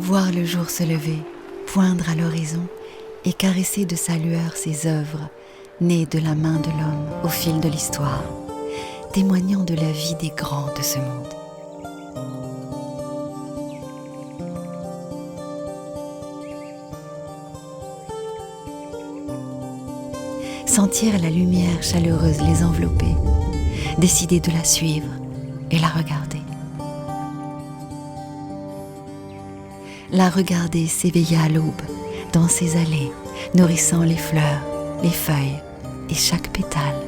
Voir le jour se lever, poindre à l'horizon et caresser de sa lueur ses œuvres, nées de la main de l'homme au fil de l'histoire, témoignant de la vie des grands de ce monde. Sentir la lumière chaleureuse les envelopper, décider de la suivre et la regarder. La regarder s'éveiller à l'aube dans ses allées, nourrissant les fleurs, les feuilles et chaque pétale.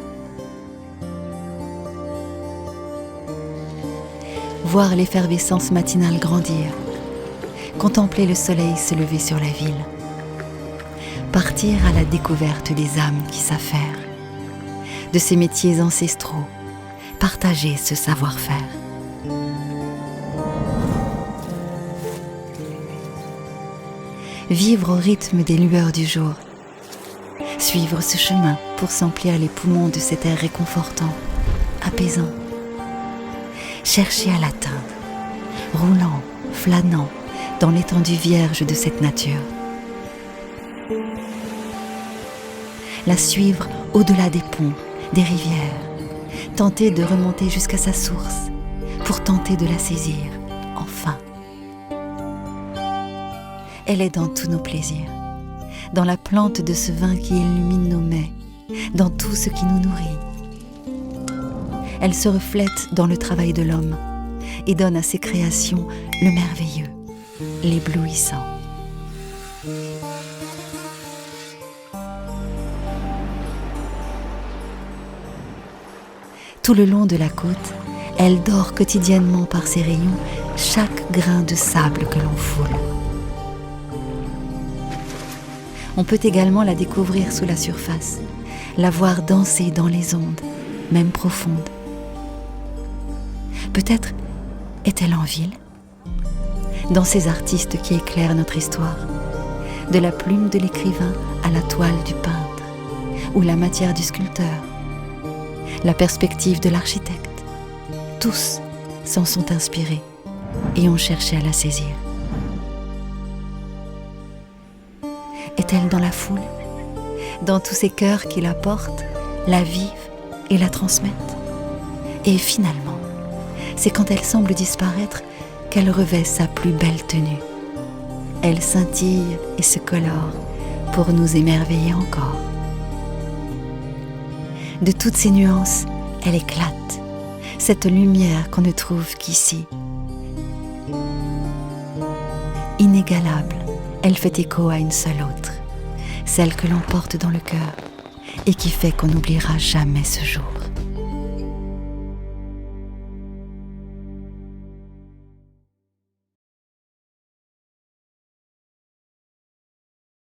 Voir l'effervescence matinale grandir, contempler le soleil se lever sur la ville, partir à la découverte des âmes qui s'affairent, de ces métiers ancestraux, partager ce savoir-faire. Vivre au rythme des lueurs du jour, suivre ce chemin pour s'emplir les poumons de cet air réconfortant, apaisant. Chercher à l'atteindre, roulant, flânant dans l'étendue vierge de cette nature. La suivre au-delà des ponts, des rivières, tenter de remonter jusqu'à sa source pour tenter de la saisir, enfin. Elle est dans tous nos plaisirs, dans la plante de ce vin qui illumine nos mets, dans tout ce qui nous nourrit. Elle se reflète dans le travail de l'homme et donne à ses créations le merveilleux, l'éblouissant. Tout le long de la côte, elle dore quotidiennement par ses rayons chaque grain de sable que l'on foule. On peut également la découvrir sous la surface, la voir danser dans les ondes, même profondes. Peut-être est-elle en ville, dans ces artistes qui éclairent notre histoire, de la plume de l'écrivain à la toile du peintre, ou la matière du sculpteur, la perspective de l'architecte. Tous s'en sont inspirés et ont cherché à la saisir. Est-elle dans la foule, dans tous ces cœurs qui la portent, la vivent et la transmettent? Et finalement, c'est quand elle semble disparaître qu'elle revêt sa plus belle tenue. Elle scintille et se colore pour nous émerveiller encore. De toutes ces nuances, elle éclate, cette lumière qu'on ne trouve qu'ici. Inégalable, elle fait écho à une seule autre, celle que l'on porte dans le cœur et qui fait qu'on n'oubliera jamais ce jour.